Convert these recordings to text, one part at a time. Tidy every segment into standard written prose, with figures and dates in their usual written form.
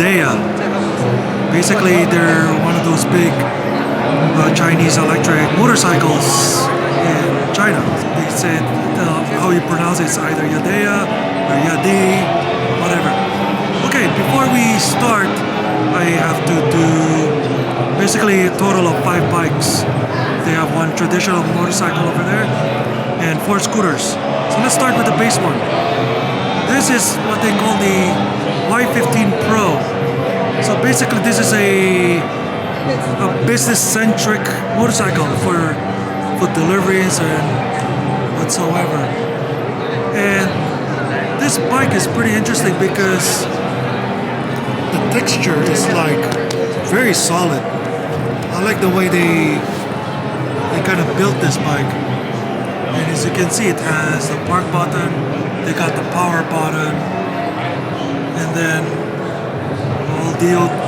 Yadea. Basically, they're one of those big Chinese electric motorcycles in China. They said how you pronounce it is either Yadea or Yadea, whatever. Okay, before we start, I have to do basically a total of 5 bikes. They have one traditional motorcycle over there and 4 scooters. So let's start with the base one. This is what they call the Y15 Pro. So basically this is a business-centric motorcycle for deliveries and whatsoever. And this bike is pretty interesting because the texture is like very solid. I like the way they kind of built this bike. And as you can see, it has the park button, they got the power button, and then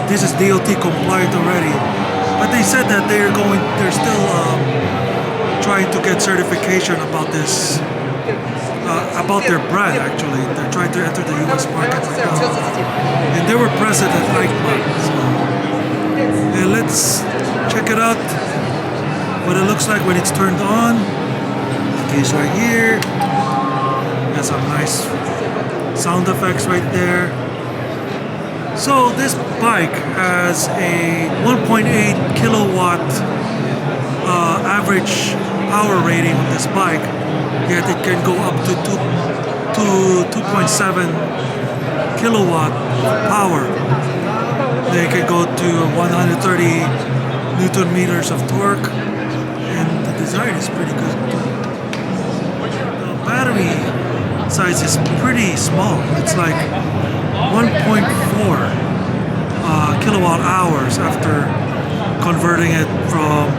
this is DOT compliant already. But they said that they're still trying to get certification about this, about their brand actually. They're trying to enter the US market right now. And they were present at AIMExpo. So, and let's check it out, what it looks like when it's turned on. The case right here. Has some nice sound effects right there. So this bike has a 1.8 kilowatt average power rating on this bike, yet it can go up to 2.7 kilowatt power. They can go to 130 Newton meters of torque, and the design is pretty good. The battery size is pretty small. It's like 1.4 kilowatt hours after converting it from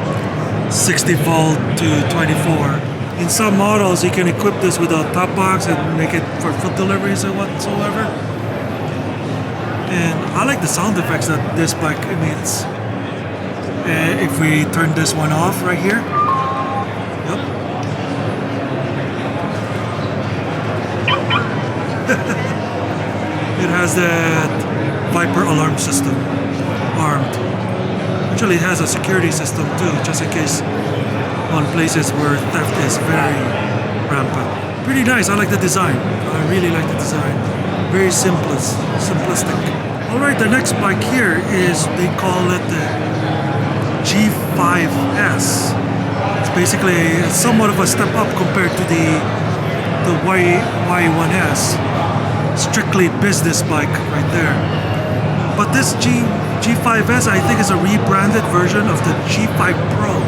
60 volt to 24. In some models you can equip this with a top box and make it for food deliveries or whatsoever. And I like the sound effects that this bike emits. If we turn this one off right here. Yep. It has that Viper alarm system armed. Actually, it has a security system too, just in case on places where theft is very rampant. Pretty nice. I like the design. I really like the design. Very simplistic. Alright, the next bike here is, they call it the G5S. It's basically somewhat of a step up compared to the Y1S. Strictly business bike right there. But this G5S I think is a rebranded version of the G5 Pro.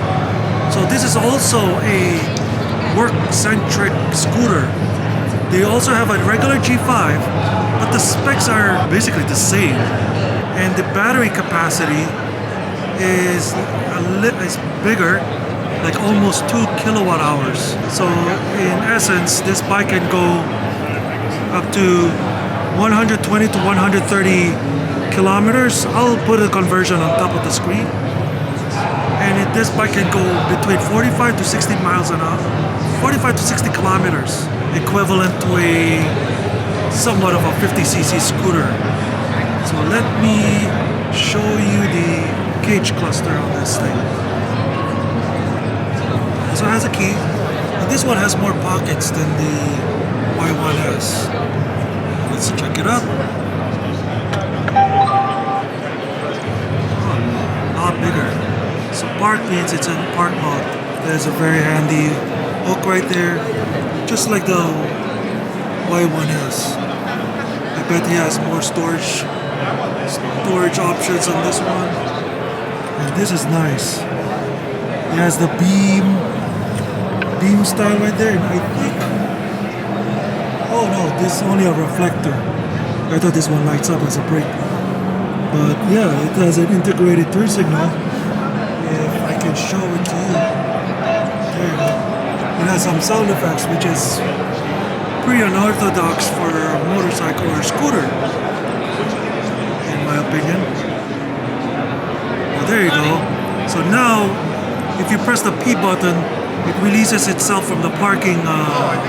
So this is also a work-centric scooter. They also have a regular G5, but the specs are basically the same. And the battery capacity is bigger, like almost 2 kilowatt hours. So in essence, this bike can go up to 120 to 130 kilometers. I'll put a conversion on top of the screen. And this bike can go between 45 to 60 miles an hour, 45 to 60 kilometers, equivalent to a somewhat of a 50cc scooter. So let me show you the cage cluster on this thing. So it has a key, and this one has more pockets than the Y1S. Let's check it out. A lot bigger. So park means it's in park mode. There's a very handy hook right there, just like the Y1S. I bet he has more storage options on this one. And this is nice. It has the beam style right there, and I think, oh no, this is only a reflector. I thought this one lights up as a brake. But yeah, it has an integrated turn signal. If I can show it to you. There you go. It has some sound effects, which is pretty unorthodox for a motorcycle or scooter, in my opinion. Well, there you go. So now, if you press the P button, it releases itself from the parking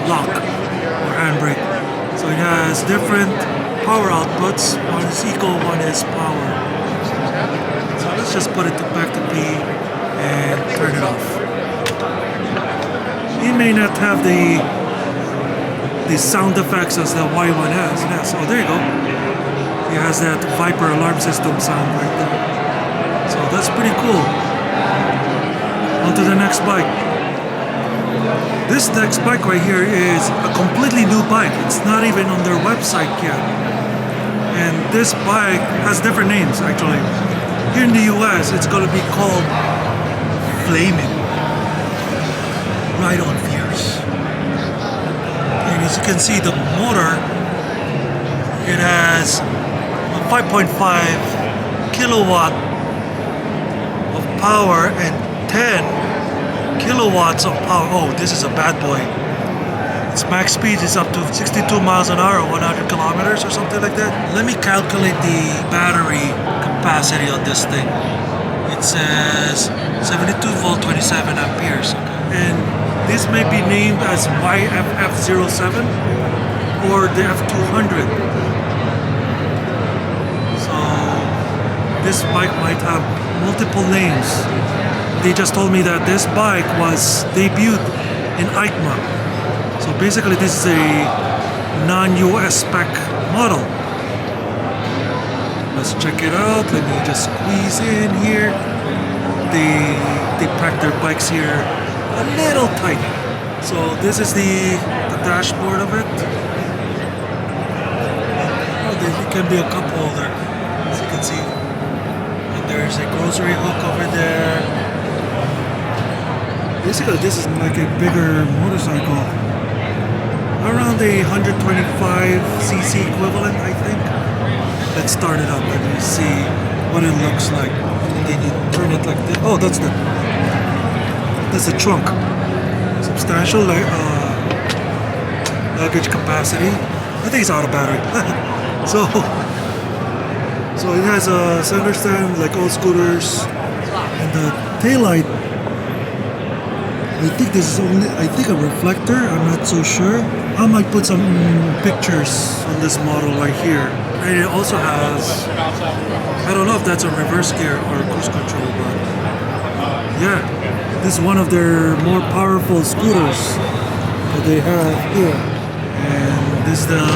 lock or handbrake. So it has different power outputs. One is eco, one is power. So let's just put it back to P and turn it off. It may not have the sound effects as the Y1 has. Yeah, so there you go. It has that Viper alarm system sound right there. So that's pretty cool. On to the next bike. This next bike right here is a completely new bike. It's not even on their website yet. And this bike has different names actually. Here in the US, it's going to be called Flamin'. Ride on fierce. And as you can see, the motor, it has a 5.5 kilowatt of power and 10 kilowatts of power. Oh, this is a bad boy. Its max speed is up to 62 miles an hour, 100 kilometers or something like that. Let me calculate the battery capacity on this thing. It says 72 volt, 27 amperes. And this may be named as YFF07 or the F200. So this bike might have multiple names. They just told me that this bike was debuted in AIMExpo. So basically this is a non-US spec model. Let's check it out. Let me just squeeze in here. They pack their bikes here a little tight. So this is the dashboard of it. Oh, there can be a cup holder, as you can see. And there's a grocery hook over there. Basically this is like a bigger motorcycle. Around a 125cc equivalent, I think. Let's start it up and we see what it looks like. And then you turn it like this. Oh, that's the trunk. Substantial luggage capacity. I think it's out of battery. so it has a center stand like all scooters, and the taillight. I think this is only, a reflector. I'm not so sure. I might put some pictures on this model right here. And it also has, I don't know if that's a reverse gear or cruise control, but yeah, this is one of their more powerful scooters that they have here. And this is the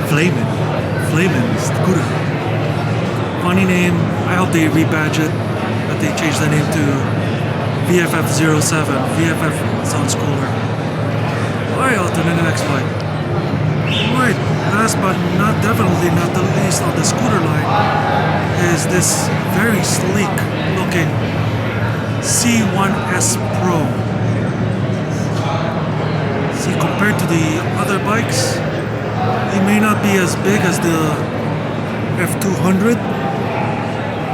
Flamin' scooter. Funny name. I hope they rebadge it, that they change the name to VFF07. VFF sounds cooler. Alright, on to the next bike. Alright, last but definitely not the least on the scooter line is this very sleek looking C1S Pro. See, compared to the other bikes, it may not be as big as the F200,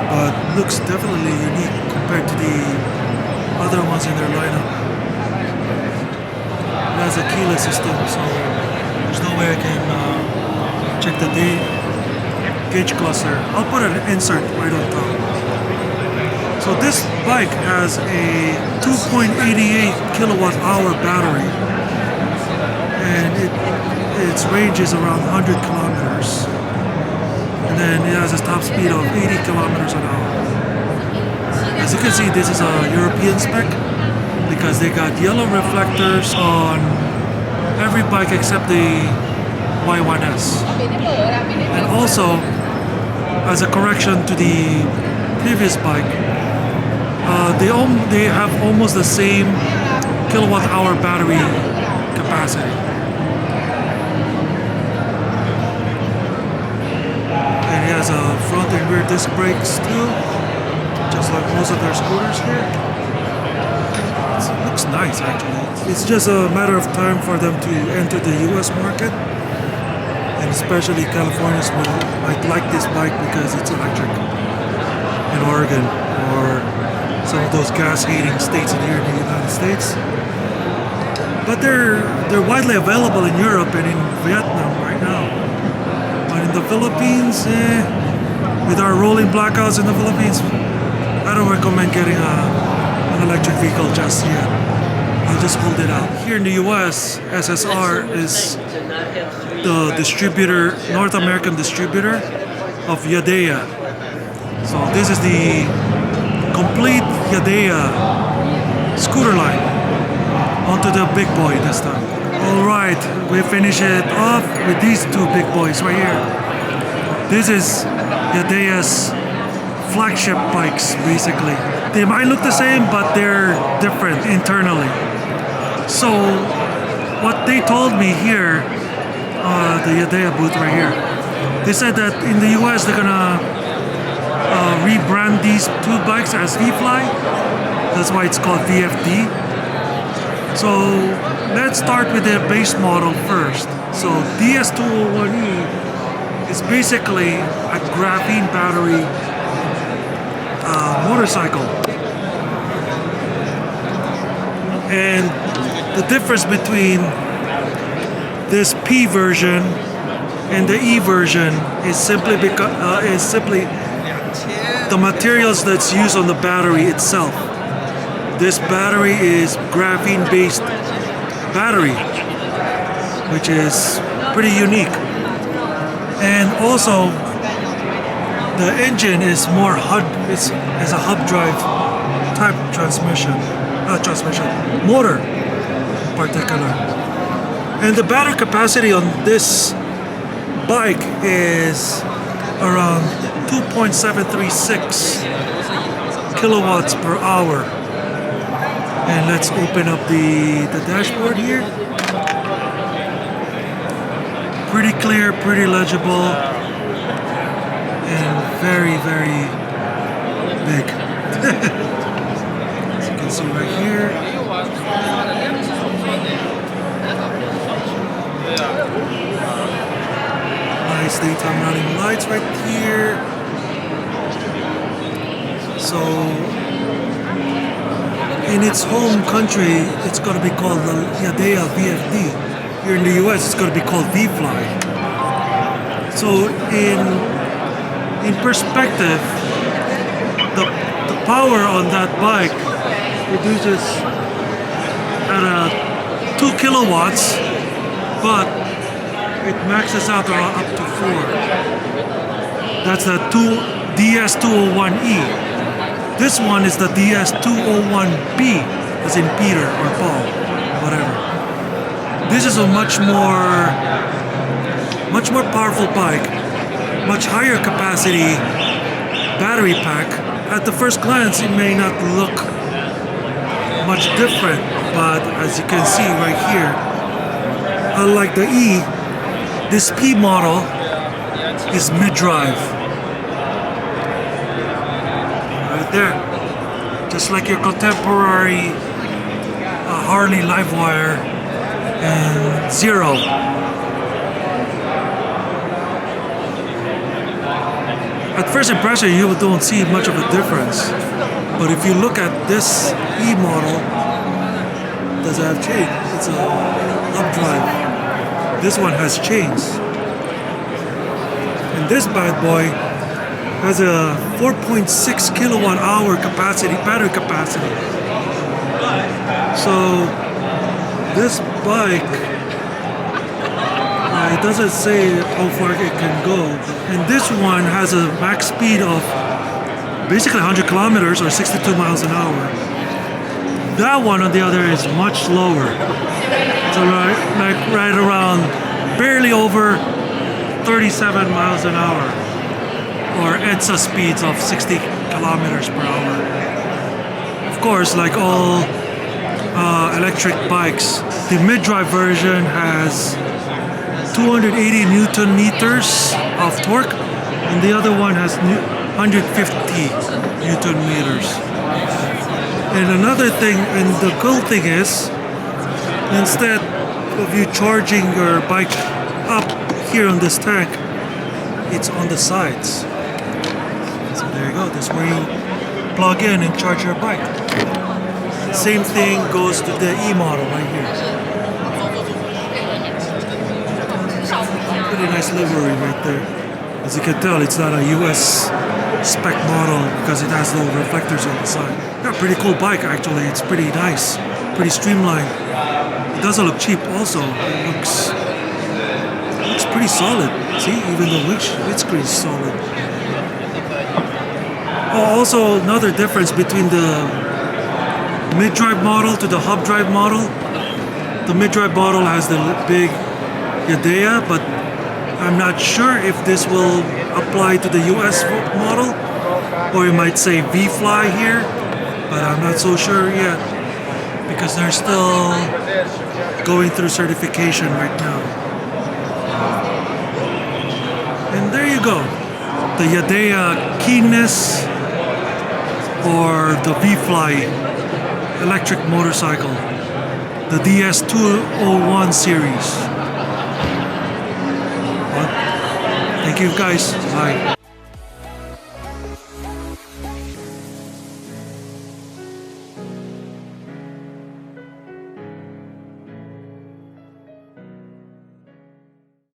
but looks definitely unique compared to the other ones in their lineup. It has a keyless system, so there's no way I can check the gauge cluster. I'll put an insert right on top. So this bike has a 2.88 kilowatt hour battery, and its range is around 100 kilometers. And then it has a top speed of 80 kilometers an hour. As you can see, this is a European spec because they got yellow reflectors on every bike except the Y1S. And also, as a correction to the previous bike, they have almost the same kilowatt hour battery capacity. And it has a front and rear disc brakes too, just like most of their scooters here. It looks nice actually. It's just a matter of time for them to enter the US market, and especially Californians might like this bike because it's electric in Oregon or some of those gas-hating states here in the United States. But they're widely available in Europe and in Vietnam right now. But in the Philippines, with our rolling blackouts in the Philippines, I don't recommend getting an electric vehicle just yet. I'll just hold it out. Here in the US, SSR is the distributor, North American distributor of Yadea. So this is the complete Yadea scooter line. Onto the big boy this time. Alright, we finish it off with these two big boys right here. This is Yadea's flagship bikes, basically. They might look the same, but they're different internally. So, what they told me here, the Yadea booth right here, they said that in the US they're gonna rebrand these two bikes as V-Fly. That's why it's called VFD. So, let's start with the base model first. So, DS201E is basically a graphene battery motorcycle. And the difference between this P version and the E version is simply the materials that's used on the battery itself. This battery is graphene based battery, which is pretty unique. And also the engine is more it's a hub drive type motor in particular. And the battery capacity on this bike is around 2.736 kilowatts per hour. And let's open up the dashboard here. Pretty clear, pretty legible, and very, very big. As you can see right here. Nice daytime running lights right here. So, in its home country, it's going to be called the Yadea VFD. Here in the US, it's going to be called V-Fly. So, in perspective, the power on that bike produces at 2 kilowatts, but it maxes out around up to 4. That's the DS201E. This one is the DS201B, as in Peter or Paul, whatever. This is a much more powerful bike, much higher capacity battery pack. At the first glance, it may not look much different, but as you can see right here, unlike the E, this P model is mid-drive. Right there. Just like your contemporary Harley Livewire and Zero. At first impression, you don't see much of a difference. But if you look at this E model, it doesn't have chain. It's a updrive. This one has chains. And this bad boy has a 4.6 kilowatt hour capacity, battery capacity. So this bike, it doesn't say how far it can go. And this one has a max speed of basically 100 kilometers or 62 miles an hour. That one on the other is much slower. So right around barely over 37 miles an hour, or EDSA speeds of 60 kilometers per hour. Of course, like all electric bikes, the mid-drive version has 280 Newton meters of torque, and the other one has 150 Newton meters. And another thing, and the cool thing is, instead of you charging your bike up here on this tank, it's on the sides. So there you go, that's where you plug in and charge your bike. Same thing goes to the E model right here. Pretty nice livery right there. As you can tell, it's not a US spec model because it has no reflectors on the side. Yeah, pretty cool bike actually. It's pretty nice, pretty streamlined. It doesn't look cheap also. It looks pretty solid. See, even the windscreen is solid. Oh, also another difference between the mid-drive model to the hub drive model. The mid-drive model has the big Yadea, but I'm not sure if this will apply to the US model, or you might say V-Fly here, but I'm not so sure yet because they're still going through certification right now. And there you go, the Yadea keenness or the V-Fly electric motorcycle, the DS201 series. Well, thank you guys. Bye.